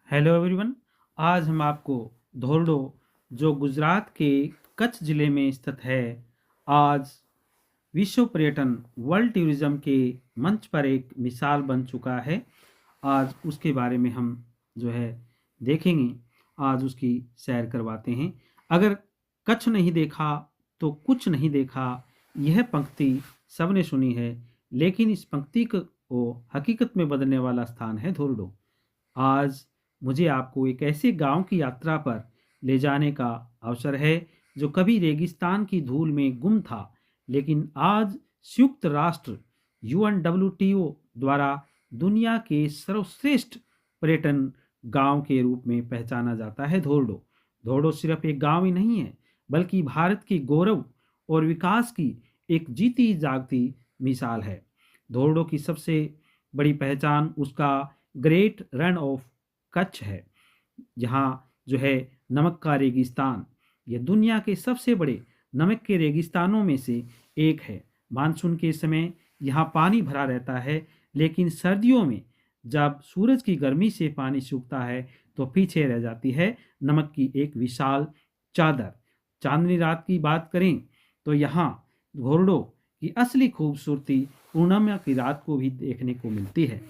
Hello everyone. आज हम आपको धोरडो जो गुजरात के कच्छ जिले में स्थित है, आज विश्व पर्यटन वर्ल्ड टूरिज्म के मंच पर एक मिसाल बन चुका है। आज उसके बारे में हम जो है देखेंगे, आज उसकी सैर करवाते हैं। अगर कच्छ नहीं देखा तो कुछ नहीं देखा, यह पंक्ति सबने सुनी है, लेकिन इस पंक्ति को हकीकत में बदलने वाला स्थान है धोरडो। आज मुझे आपको एक ऐसे गांव की यात्रा पर ले जाने का अवसर है जो कभी रेगिस्तान की धूल में गुम था, लेकिन आज संयुक्त राष्ट्र UNWTO द्वारा दुनिया के सर्वश्रेष्ठ पर्यटन गांव के रूप में पहचाना जाता है धोरडो। धोरडो सिर्फ एक गांव ही नहीं है, बल्कि भारत के गौरव और विकास की एक जीती जागती मिसाल है। धोरडो की सबसे बड़ी पहचान उसका ग्रेट रन ऑफ कच्छ है। यहाँ जो है नमक का रेगिस्तान, यह दुनिया के सबसे बड़े नमक के रेगिस्तानों में से एक है। मानसून के समय यहाँ पानी भरा रहता है, लेकिन सर्दियों में जब सूरज की गर्मी से पानी सूखता है तो पीछे रह जाती है नमक की एक विशाल चादर। चांदनी रात की बात करें तो यहाँ घोरडो की असली खूबसूरती पूर्णिमा की रात को भी देखने को मिलती है।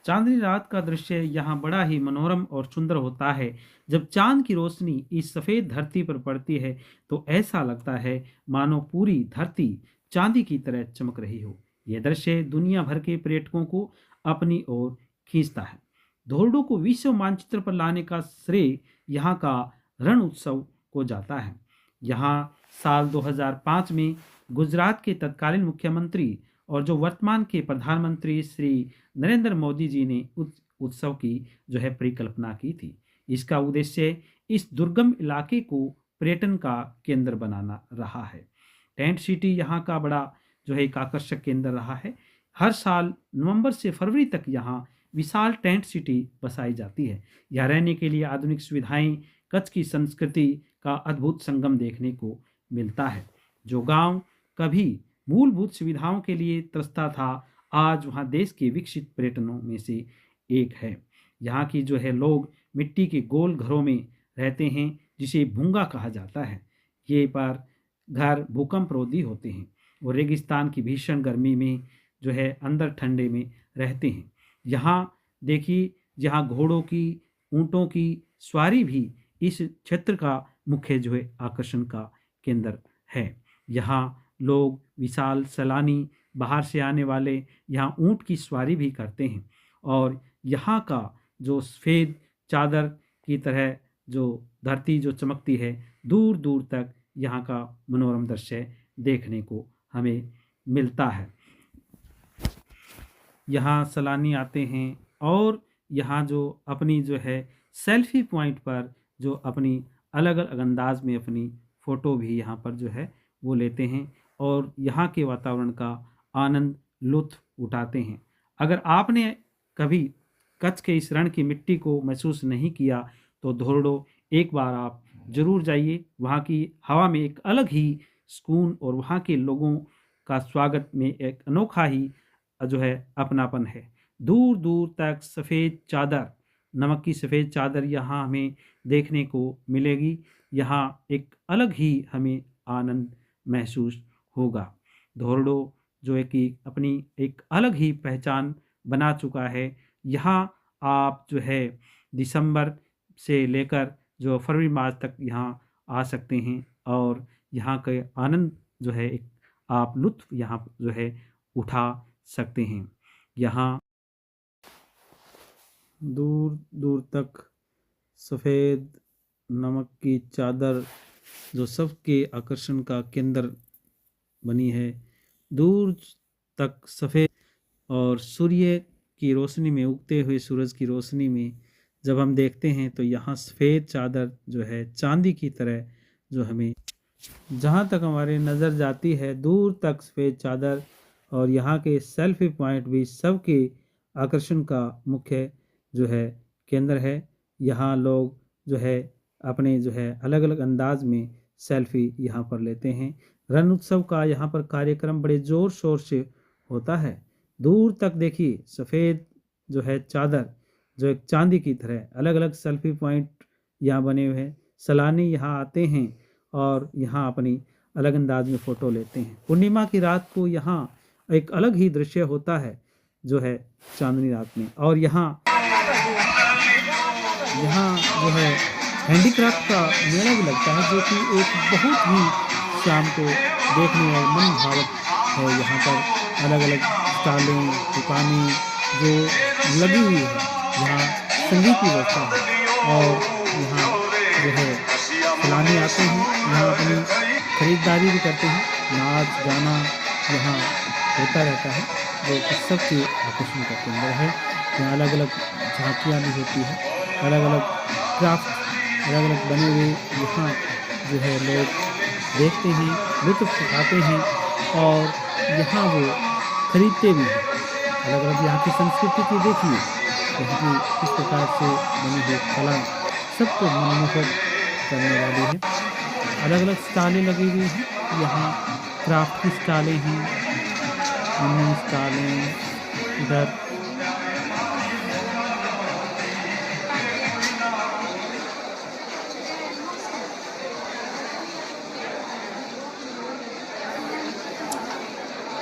चांदनी रात का दृश्य यहाँ बड़ा ही मनोरम और सुंदर होता है। जब चांद की रोशनी इस सफ़ेद धरती पर पड़ती है तो ऐसा लगता है मानो पूरी धरती चांदी की तरह चमक रही हो। यह दृश्य दुनिया भर के पर्यटकों को अपनी ओर खींचता है। धोरडो को विश्व मानचित्र पर लाने का श्रेय यहाँ का रण उत्सव को जाता है। यहाँ साल 2005 में गुजरात के तत्कालीन मुख्यमंत्री और जो वर्तमान के प्रधानमंत्री श्री नरेंद्र मोदी जी ने उत्सव की जो है परिकल्पना की थी। इसका उद्देश्य इस दुर्गम इलाके को पर्यटन का केंद्र बनाना रहा है। टेंट सिटी यहाँ का बड़ा जो है एक आकर्षक केंद्र रहा है। हर साल नवंबर से फरवरी तक यहाँ विशाल टेंट सिटी बसाई जाती है। यहाँ रहने के लिए आधुनिक सुविधाएं, कच्छ की संस्कृति का अद्भुत संगम देखने को मिलता है। जो गांव कभी मूलभूत सुविधाओं के लिए तरसता था, आज वहाँ देश के विकसित पर्यटनों में से एक है। यहाँ की जो है लोग मिट्टी के गोल घरों में रहते हैं, जिसे भूंगा कहा जाता है। ये पर घर भूकंप रोधी होते हैं और रेगिस्तान की भीषण गर्मी में जो है अंदर ठंडे में रहते हैं। यहाँ देखिए, यहाँ घोड़ों की, ऊँटों की सवारी भी इस क्षेत्र का मुख्य जो है आकर्षण का केंद्र है। यहाँ लोग विशाल सैलानी बाहर से आने वाले यहाँ ऊँट की सवारी भी करते हैं और यहाँ का जो सफ़ेद चादर की तरह जो धरती जो चमकती है, दूर दूर तक यहाँ का मनोरम दृश्य देखने को हमें मिलता है। यहाँ सैलानी आते हैं और यहाँ जो अपनी जो है सेल्फी पॉइंट पर जो अपनी अलग अलग अंदाज में अपनी फ़ोटो भी यहाँ पर जो है वो लेते हैं और यहाँ के वातावरण का आनंद लुत्फ़ उठाते हैं। अगर आपने कभी कच्छ के इस रण की मिट्टी को महसूस नहीं किया तो धोरडो एक बार आप ज़रूर जाइए। वहाँ की हवा में एक अलग ही सुकून और वहाँ के लोगों का स्वागत में एक अनोखा ही जो है अपनापन है। दूर दूर तक सफ़ेद चादर, नमक की सफ़ेद चादर यहाँ हमें देखने को मिलेगी। यहाँ एक अलग ही हमें आनंद महसूस होगा। धोरडो जो है कि अपनी एक अलग ही पहचान बना चुका है। यहाँ आप जो है दिसंबर से लेकर जो फरवरी मार्च तक यहाँ आ सकते हैं और यहाँ के आनंद जो है एक आप लुत्फ़ यहाँ जो है उठा सकते हैं। यहाँ दूर दूर तक सफ़ेद नमक की चादर जो सबके आकर्षण का केंद्र बनी है, दूर तक सफ़ेद और सूर्य की रोशनी में, उगते हुए सूरज की रोशनी में जब हम देखते हैं तो यहाँ सफ़ेद चादर जो है चांदी की तरह जो हमें जहाँ तक हमारी नज़र जाती है दूर तक सफ़ेद चादर। और यहाँ के सेल्फी पॉइंट भी सबके आकर्षण का मुख्य जो है केंद्र है। यहाँ लोग जो है अपने जो है अलग अलग अंदाज में सेल्फी यहाँ पर लेते हैं। रण उत्सव का यहाँ पर कार्यक्रम बड़े ज़ोर शोर से होता है। दूर तक देखिए सफ़ेद जो है चादर जो एक चांदी की तरह। अलग अलग सेल्फी पॉइंट यहाँ बने हुए हैं। सैलानी यहाँ आते हैं और यहाँ अपनी अलग अंदाज में फ़ोटो लेते हैं। पूर्णिमा की रात को यहाँ एक अलग ही दृश्य होता है, जो है चांदनी रात में। और यहाँ जो है हैंडीक्राफ्ट का मेला भी लगता है, जो कि एक बहुत ही शाम को देखने में मन भावक है। यहाँ पर अलग अलग स्टॉलें, दुकानें जो लगी हुई है। यहाँ संगीत की व्यवस्था है और यहाँ जो है सैलानी आते हैं, यहाँ अपनी खरीदारी भी करते हैं। नाच गाना यहाँ होता रहता है, जो कि सबके आकर्षण का केंद्र है। यहाँ अलग अलग झांकियाँ भी होती है, अलग अलग क्राफ्ट अलग अलग बने हुए यहाँ जो है लोग देखते हैं, लुत्फ़ उठाते हैं और यहाँ वो खरीदते भी हैं। अलग अलग यहाँ की संस्कृति की देखिए, यहाँ की किस प्रकार से बनी हुई कला सबको मनमोहक करने वाली है। अलग अलग स्टॉलें लगी हुई हैं, यहाँ क्राफ्ट की स्टॉलें हैं, मिनी स्टॉलें इधर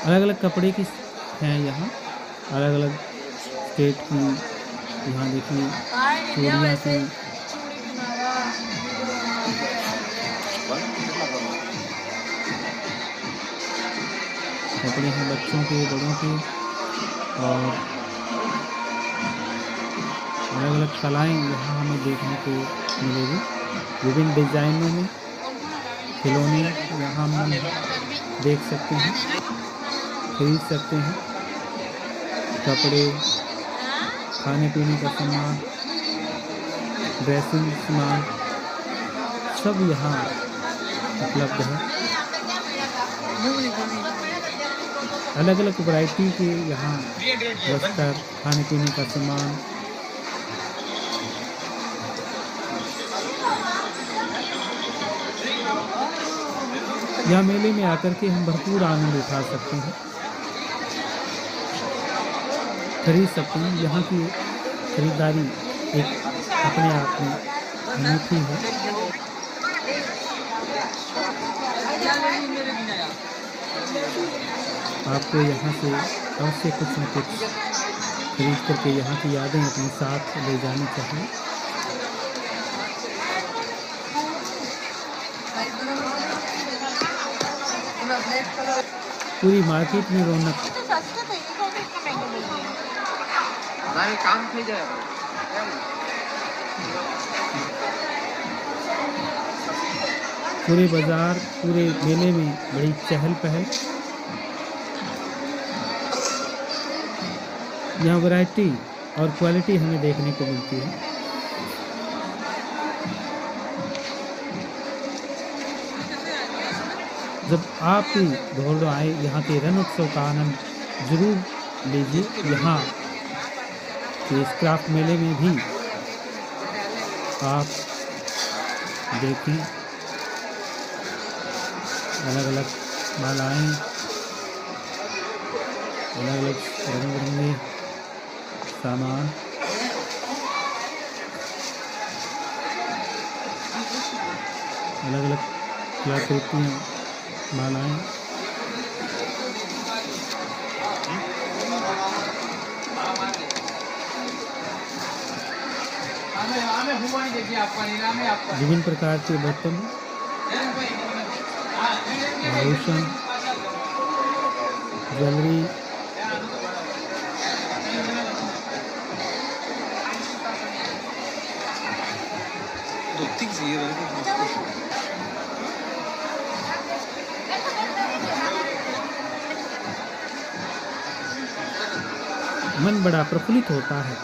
अलग अलग कपड़े की हैं। यहाँ अलग अलग स्टेट की, यहाँ देखिए चूड़ियाँ की, कपड़े हैं बच्चों के, बड़ों के, और अलग अलग कलाएँ यहाँ हमें देखने को मिलेगी। विभिन्न डिजाइनों में खिलौने यहाँ हम देख सकते हैं, खरीद सकते हैं। कपड़े, खाने पीने का सामान, ड्रेसिंग सामान सब यहाँ उपलब्ध है। अलग अलग वैरायटी के यहाँ वस्त्र, खाने पीने का सामान, यहाँ मेले में आकर के हम भरपूर आनंद उठा सकते हैं, खरीद सकते हैं। यहाँ की खरीदारी एक अपने आप में अनूठी है। आपको यहाँ से अवश्य कुछ न कुछ खरीद करके यहाँ की यादें अपने साथ ले जानी चाहिए। पूरी मार्केट में रौनक। काम થઈ જાય पूरे बाजार, पूरे मेले में बड़ी चहल पहल। यहाँ वैरायटी और क्वालिटी हमें देखने को मिलती है। जब आप भी धौरडो आए, यहाँ के रण उत्सव का आनंद जरूर लीजिए। यहाँ के इस क्राफ्ट मेले में भी आप देखें अलग अलग मालाएं, अलग अलग रंग बिरंगे सामान, अलग अलग कलाकृतियाँ, मालाएं। विभिन्न प्रकार के बर्तन, आभूषण, ज्वेलरी, मन बड़ा प्रफुल्लित होता है।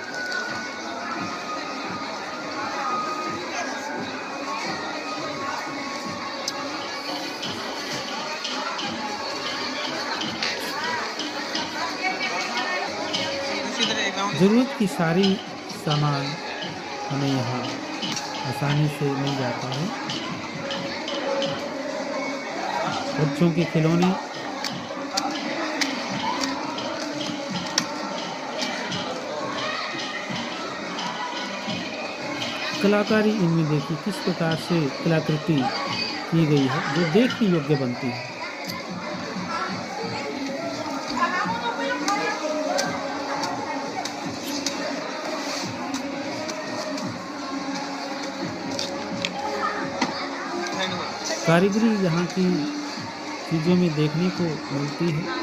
ज़रूरत की सारी सामान हमें यहाँ आसानी से मिल जाता है। बच्चों के खिलौने, कलाकारी इनमें देखिए किस प्रकार से कलाकृति की गई है जो देखने योग्य बनती है। कारीगरी यहाँ की चीज़ों में देखने को मिलती है।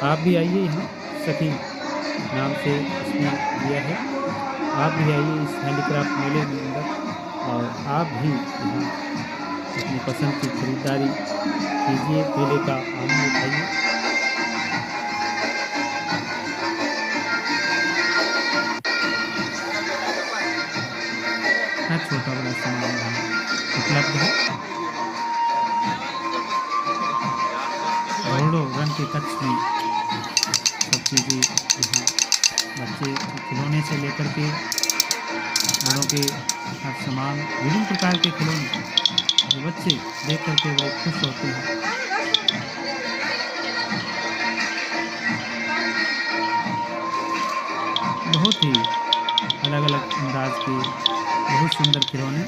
आप भी आइए, यहाँ सखी नाम से इसमें दिया है। आप भी आइए इस हैंडीक्राफ्ट मेले के अंदर और आप भी यहाँ अपनी पसंद की खरीदारी कीजिए, मेले का आनंद उठाइए। हर छोटा बड़ा सामान यहाँ उपलब्ध है। करोड़ों रंग के कच्छ में सब चीज़ें यहाँ बच्चे खिलौने से लेकर के बड़ों के हर सामान, विभिन्न प्रकार के खिलौने जो बच्चे देख करके बड़े खुश होते हैं। बहुत ही अलग अलग अंदाज के बहुत सुंदर खिलौने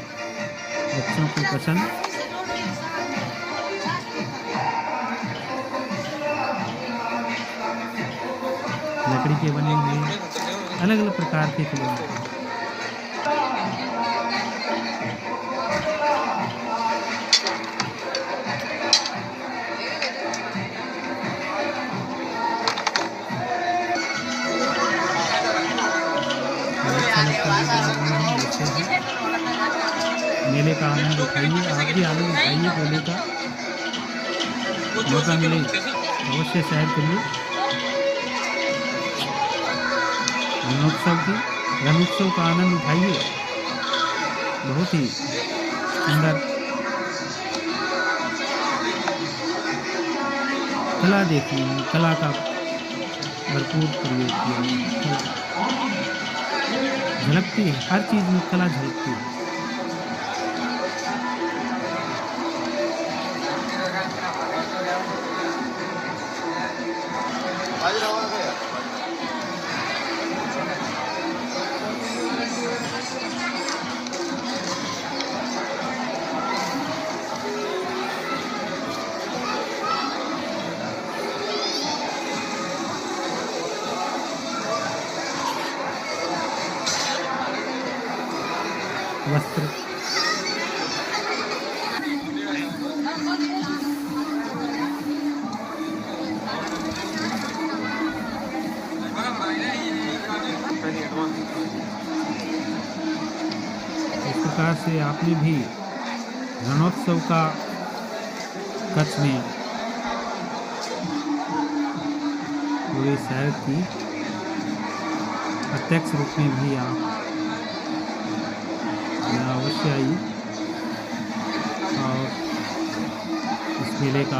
बच्चों को पसंद। लकड़ी के बने हुए अलग अलग प्रकार के खिलौने। मेले का आनंद उठाइए, आप भी आनंद उठाइए। मेले का मौका मिले अवश्य सैर करिए। रणोत्सव का आनंद उठाइए। बहुत ही सुंदर कला देखिए, कला का भरपूर प्रयोग किया झलकती है, हर चीज में कला झलकती है। वस्त्र इस प्रकार से आपने भी रणोत्सव का कच्छ में पूरी सैर की। प्रत्यक्ष रूप में भी आप अवश्य आइए और इस मेले का